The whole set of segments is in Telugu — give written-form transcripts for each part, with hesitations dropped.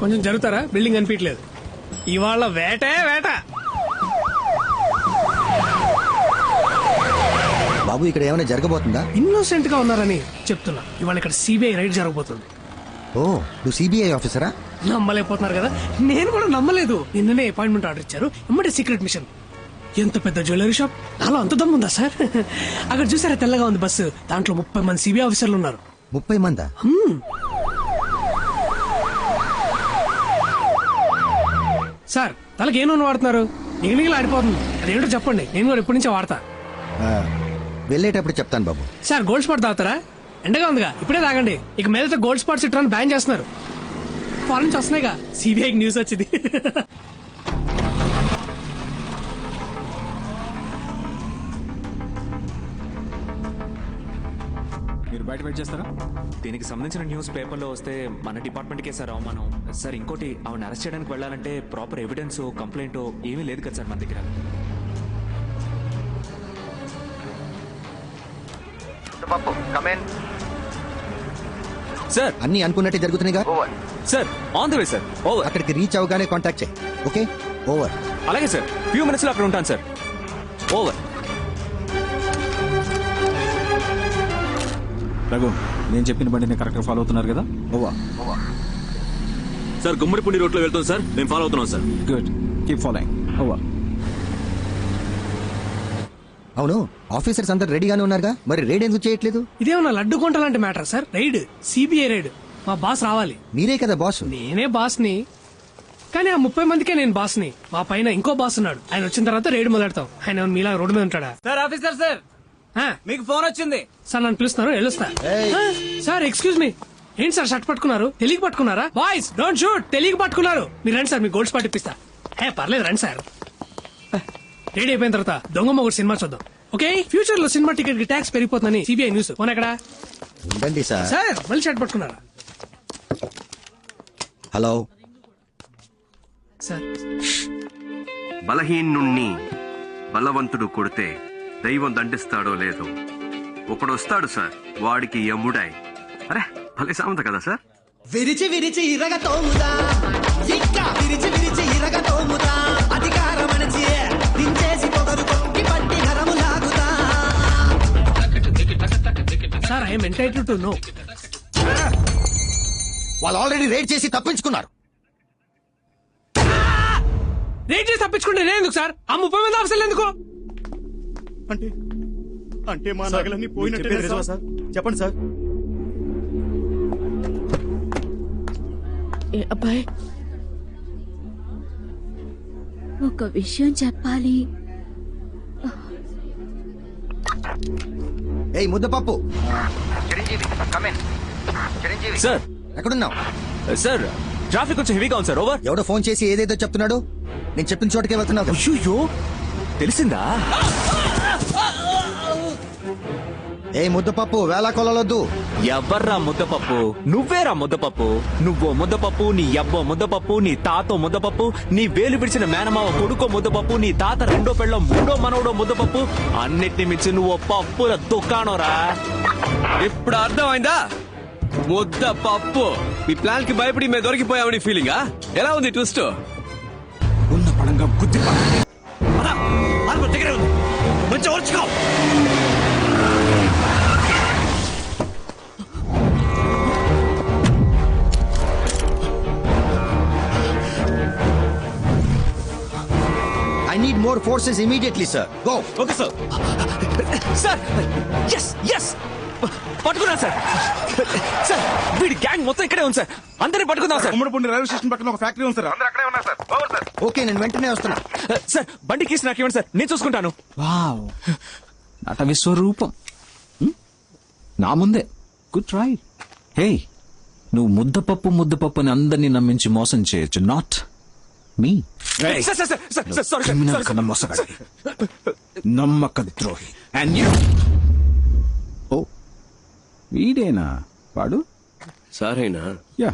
కొంచెం జరుగుతారా? బిల్డింగ్ కనిపించలేదు. ఇవాళ వేటే వేట. బాబు ఇక్కడ ఏమైనా జరగబోతుందా? ఇన్నోసెంట్ గా ఉన్నారని చెప్తున్నా. ఇవాళ ఇక్కడ సిబిఐ రైడ్ జరగబోతుంది. ఓ నువ్వు సిబిఐ ఆఫీసరా? నమ్మలేకపోతున్నారు కదా, నేను కూడా నమ్మలేదు. నిన్ననే అపాయింట్మెంట్ ఆర్డర్ ఇచ్చారు. ఎమ్మటే సీక్రెట్ మిషన్. ఎంత పెద్ద జ్యువెలరీ షాప్, నాలో అంత దమ్ముందా సార్? అక్కడ చూసారా తెల్లగా ఉంది బస్సు, దాంట్లో 30 మంది సిబిఐ ఆఫీసర్లు ఉన్నారు. 30 మందా? సార్ తలకి ఏ నూనె వాడుతున్నారు? నిగనిగలు ఆడిపోతుంది. అదేంటో చెప్పండి, నేను కూడా ఎప్పటి నుంచో వాడతా. వెళ్ళేటప్పుడు చెప్తాను బాబు. సార్ గోల్డ్ స్పాట్ తాగుతారా? ఎండగా ఉందిగా, ఇప్పుడే తాగండి. ఇక మీదట గోల్డ్ స్పాట్స్ ఇట్లా బ్యాన్ చేస్తున్నారు. ఫారెన్ నుంచి వస్తున్నాయిగా, సిబిఐకి న్యూస్ వచ్చింది. మీరు బయట వెయిట్ చేస్తారా? దీనికి సంబంధించిన న్యూస్ పేపర్లో వస్తే మన డిపార్ట్మెంట్కే సార్ అవమానం. సార్ ఇంకోటి, ఆవిడ అరెస్ట్ చేయడానికి వెళ్ళాలంటే ప్రాపర్ ఎవిడెన్స్ కంప్లైంట్ ఏమీ లేదు కదా సార్ మన దగ్గర. సార్ అన్ని అనుకున్నట్టే జరుగుతున్నాయిగా. Sir on the way sir. Over. అక్కడికి రీచ్ అవగానే కాంటాక్ట్ చేయి. Okay over. అలాగే సార్, ఫ్యూ మినిట్స్ లో అక్కడ ఉంటాను సార్. ఓవర్. రఘు, నేను చెప్పిన బండిని కరెక్ట్గా ఫాలో అవుతున్నారు కదా? ఓవర్. సార్ గుమ్మడిపూడి రోడ్ లో వెళ్తాం సార్, నేను ఫాలో అవుతున్నాను sir. Good, keep following. Over. అవును, ఆఫీసర్స్ అందరు రెడీగానే ఉన్నారుగా, మరి రైడ్ ఎందుకు చేయట్లేదు? ఇదేమన్నా లడ్డు కొంట లాంటి matter sir. Raid, CBI raid. మా బాస్ రావాలి. మీరే కదా బాస్. నేనే బాస్ని, కానీ ఆ 30 మందికే నేను బాస్ని. మా పైన ఇంకో బాస్ ఉన్నాడు. ఆయన వచ్చిన తర్వాత రైడ్ మొదలెడతాం. ఆయన మీలా రోడ్డు మీద ఉంటాడా? సార్ ఆఫీసర్ సార్, మీకు ఫోన్ వచ్చింది సార్. నన్ను పిలుస్తున్నారు, వెళ్ళొస్తా. సార్ ఎక్స్క్యూజ్ మీ, ఏంటి సార్ షర్ట్ పట్టుకున్నారు? తెలియక పట్టుకున్నారా? Boys don't shoot. తెలియక పట్టుకున్నారు. మీరు రండి సార్, మీ గోల్డ్ స్పాట్ ఇప్పిస్తా. పర్లేదు రండి సార్. రెడీ అయిపోయిన తర్వాత దొంగమ్మ కూడా సినిమా చూద్దాం. ఓకే, ఫ్యూచర్ లో సినిమా టికెట్ కి ట్యాక్స్ పెరిగిపోతుందని సిబిఐ న్యూస్. ఫోన్ ఎక్కడ? ఉండండి సార్. సార్ మళ్ళీ షర్ట్ పట్టుకున్నారా? Hello sir. బలహీనుణ్ణి బలవంతుడు కొడితే దైవం దండిస్తాడో లేదో ఒకడొస్తాడు సార్, వాడికి యముడాయ్. అరే భలే సామంత కదా సార్. విరిచి విరిచి ఇరగతోముదా, ఇంకా విరిచి విరిచి ఇరగతోముదా, అధికారం అణచి దించేసి పొగరు కొక్కి పట్టి గరము లాగుదా. Sir I'm entitled to know. వాళ్ళు ఆల్రెడీ రైడ్ చేసి తప్పించుకున్నారు. రేట్ చేసి తప్పించుకుంటే నేను ఎందుకు సార్? ఆ 30 మంది ఆఫీసర్లు ఎందుకు? అంటే అంటే మా నగలన్నీ పోయినట్టే సార్. చెప్పండి సార్. అబ్బాయి, ఒక విషయం చెప్పాలి. ఏయ్ ముద్దపప్పు, సార్ ఎక్కడున్నావు? సార్ ట్రాఫిక్ కొంచెం హెవీగా ఉంది సార్. ఓవర్. ఎవడో ఫోన్ చేసి ఏదేదో చెప్తున్నాడు. నేను చెప్పిన చోటకే వెళ్తున్నావు. అయ్యో, తెలిసిందా? ఏ ముద్దపప్పు, వేళ కొలవద్దు. ఎవర్రా ముద్దపప్పు? నువ్వేరా ముద్దపప్పు. నువ్వో ముద్దపప్పు, నీ అబ్బో ముద్దపప్పు, నీ తాతో ముద్దపప్పు, నీ వేలు విడిచిన మేనమావ కొడుకో ముద్దపప్పు, నీ తాత రెండో పెళ్ళం మూడో మనవడో ముద్దపప్పు. అన్నిటిని మించి నువ్వు పప్పుల దుకాణంరా. ఇప్పుడు అర్థమైందా? ముద్దపప్పు. మీ ప్లాన్ కి భయపడి మేము దొరికిపోయామని ఫీలింగా? ఎలా ఉంది ట్విస్ట్? ఉన్న పడంగా గుద్ది దగ్గర ఉంది, మంచి ఓర్చుకో. I need more forces immediately, sir. Go. Okay sir. Sir ఎస్ ఎస్ పట్టుకున్నాను సార్. సార్ వీడి గ్యాంగ్ మొత్తం ఇక్కడే ఉంది సార్. అందరినీ పట్టుకుందాం సార్. గుమ్మడిపూడి రైల్వే స్టేషన్ పక్కన ఒక ఫ్యాక్టరీ ఉంది సార్, అందరూ అక్కడే ఉన్నారు సార్. Over sir. ఓకే, నేను వెంటనే వస్తున్నా. సార్ బండి కీస్ నాకు ఇవ్వండి సార్, నేను చూసుకుంటాను. వావ్, నట విశ్వరూపం నా ముందే. Good try. హే, నువ్వు ముద్దపప్పు అని అందరినీ నమ్మించి మోసం చేయొచ్చు, not me. Sir sir sir sir sorry criminal కన్నా మోసగాడి, నమ్మక ద్రోహి. And you. ఓ వీడేనా వాడు? సరేనా? యా.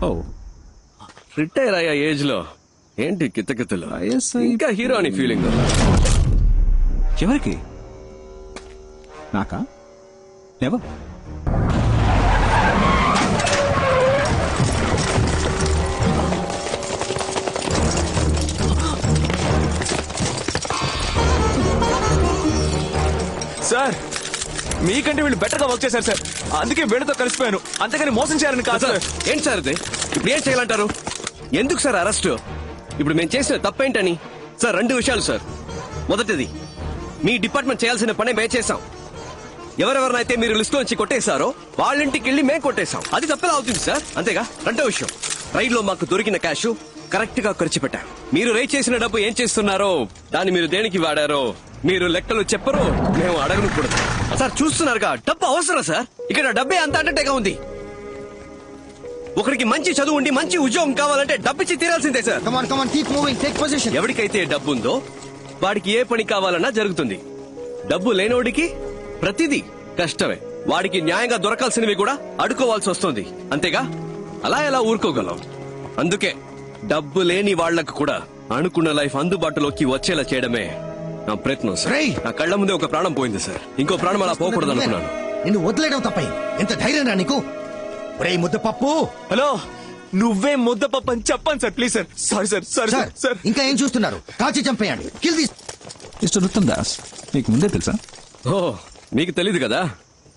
ఓ రిటైర్ అయ్యా ఏజ్ లో ఏంటి కిత్తకిత్తలు? వయస్సు ఇంకా హీరో అని ఫీలింగ్. ఎవరికి? నాకా? ఎవరు? మీకంటే వీళ్ళు బెటర్ గా వర్క్ చేశారు సార్, అందుకే వీళ్ళతో కలిసిపోయాను, అంతేగాని మోసం చేయాలని కాదు సార్ సార్. ఏంటి సార్ ఇది? ఇప్పుడు ఏం చేయాలంటారు? ఎందుకు సార్ అరెస్ట్? ఇప్పుడు మేము చేసిన తప్పేంటని? సార్ 2 విషయాలు సార్. మొదటిది, మీ డిపార్ట్మెంట్ చేయాల్సిన పని మేము చేశాం. ఎవరెవరినైతే మీరు లిస్ట్ నుంచి కొట్టేశారో వాళ్ళ ఇంటికి వెళ్ళి మేము కొట్టేశాం. అది తప్పేలా అవుతుంది సార్, అంతేగా? రెండో విషయం, రైల్లో మాకు దొరికిన క్యాష్ కరెక్ట్ గా ఖర్చు పెట్టాం. మీరు రైట్ చేసిన డబ్బు ఏం చేస్తున్నారో, దాన్ని మీరు దేనికి వాడారో మీరు లెక్కలు చెప్పరు, మేము అడగను కూడా. సార్ చూస్తున్నారుగా, డబ్బు అవసరం సార్. ఇక్కడ డబ్బే అంత అన్నట్టుగా ఉంది. ఒకరికి మంచి చదువు ఉండి మంచి ఉద్యోగం కావాలంటే డబ్బిచ్చి తీరాల్సిందే సార్. కమాన్ కమాన్ కీప్ మూవింగ్, టేక్ పొజిషన్. ఎవరికైతే డబ్బు ఉందో వాడికి ఏ పని కావాలన్నా జరుగుతుంది. డబ్బు లేనోడికి ప్రతిదీ కష్టమే. వాడికి న్యాయంగా దొరకాల్సినవి కూడా అడుకోవాల్సి వస్తుంది, అంతేగా? అలా ఎలా ఊరుకోగలం? అందుకే డబ్బు లేని వాళ్లకు కూడా అనుకున్న లైఫ్ అందుబాటులోకి వచ్చేలా చేయడమే నా ప్రయత్నం సార్. రేయ్! నా కళ్ళ ముందే ఒక ప్రాణం పోయింది సార్, ఇంకో ప్రాణం అలా పోకూడదు అనుకున్నాను. నిన్ను వదిలేయడం తప్పై ఎంత ధైర్యం రా నీకు? ఒరేయ్ ముద్దపప్పు, హలో, నువ్వే ముద్దపప్పు అని చెప్పండి sir, please sir. Sorry sir, sorry sir sir. ఇంకా ఏం చూస్తున్నారు? కాల్చి చంపేయండి. Kill this. Mister Uttam Das, మీకు ముందే తెలుసా? ఓ, మీకు తెలీదు కదా,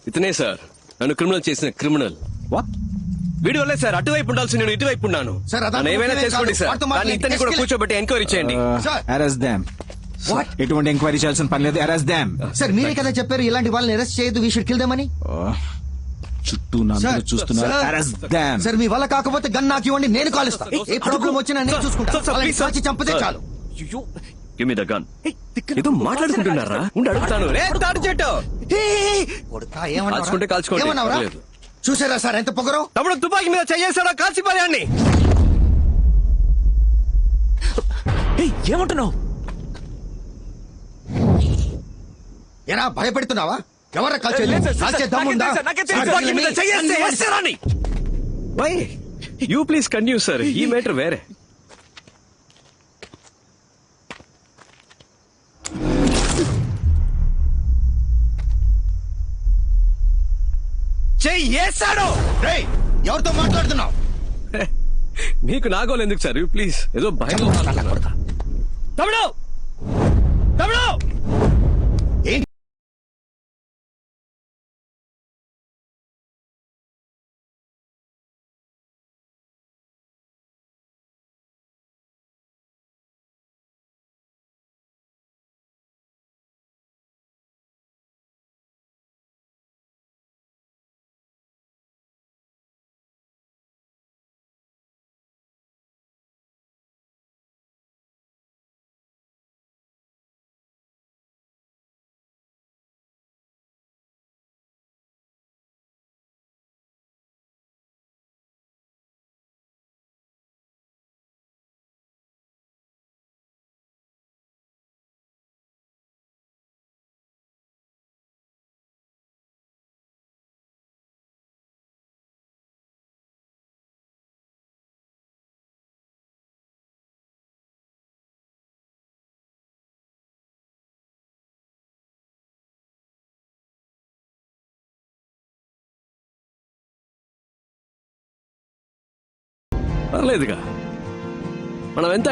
ఇతనే సార్ నన్ను క్రిమినల్ చేసిన క్రిమినల్. వాట్? వీడి వల్లే సార్ అటువైపు ఉండాల్సి నేను ఇటువైపు ఉన్నాను. సార్, అదంతా నన్ను ఏమైనా ఓకేనే చేసుకోండి కాదు. సార్, వాడితో కానీ మాట్లాడి ఇతన్ని కూడా escalate- కూర్చోబెట్టి ఎంక్వైరీ చేయండి. సార్. అరెస్ట్ దామ్. What? ఎటువంటి ఎంక్వైరీ చేయాల్సిన పని లేదు, అరెస్ట్ దామ్. సార్ మీరే కదా చెప్పారు ఇలాంటి వాళ్ళని అరెస్ట్ చేయొద్దు, వీ షుడ్ కిల్ దెమ్ అని. చుట్టూ నన్ను సార్, చూస్తున్నారు. సార్. అరెస్ట్ దామ్. సార్ మీ వల్ల కాకపోతే గన్ నాకు ఇవ్వండి, నేను కాలుస్తా. ఏ ప్రాబ్లం వచ్చినా నేను చూసుకుంటా. సార్, సార్, వాళ్ళని ప్లీజ్ సార్. కాల్చి చంపితే సార్. చాలు. Give me the gun. ఏదో మాట్లాడుకుంటున్నారా? ఉండి అడుగుతాను. రే, తాడి చెట్టు. కొడుకా, కాల్చుకుంటే కాల్చుకోండి, ఏమన్నావురా? పర్లేదు. చూసారా సార్ ఎంత పొగరో? తమ్ముడు తుపాకీ మీద చెయ్యేసాడో కాల్చి పారేయండి. ఏయ్, ఏమంటున్నావు? ఎరా భయపెడుతున్నావా? ఎవరా కాల్చేది? లేదు సార్, కాల్చే సార్, దమ్ముందా? నాకే తెలుసు, నాకే తెలుసు. సార్, తుపాకీ మీద వీళ్ళని చెయ్యేస్తే అన్ని వేస్తారని. Why you please continue sir, ఈ మ్యాటర్ వేరే. చెయ్యేసాడు. రేయ్, ఎవరితో మాట్లాడుతున్నావు? మీకు నాగోలు ఎందుకు సార్, యూ ప్లీజ్. ఏదో భయం. తమ్ముడు, తమ్ముడు. పర్లేదుగా, మనం ఎంత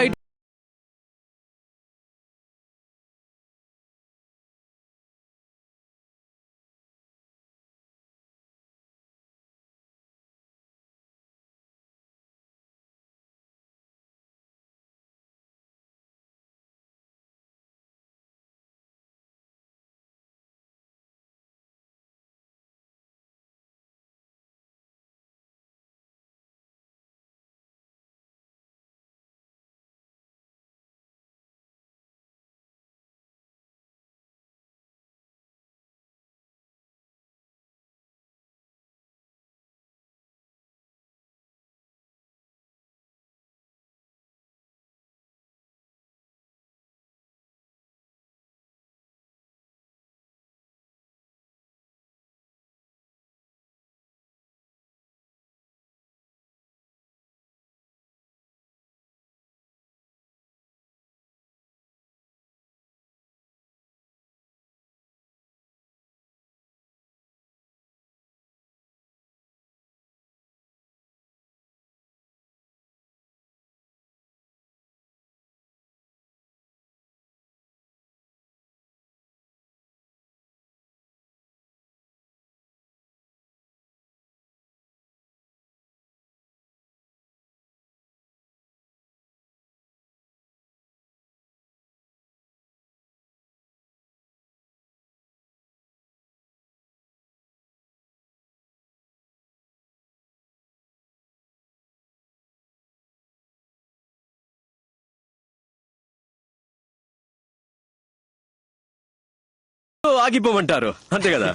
ఆగిపోమంటారు అంతే కదా.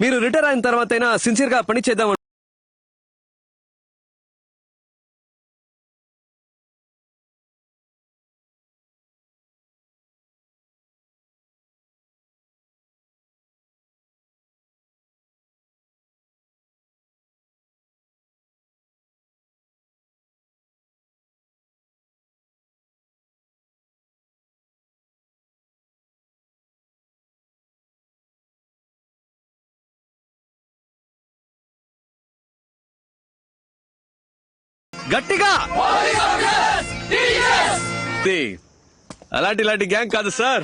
మీరు రిటైర్ అయిన తర్వాత అయినా సిన్సియర్ గా పని చేద్దాం. గట్టిగా అలాంటి గ్యాంగ్ కాదు సార్.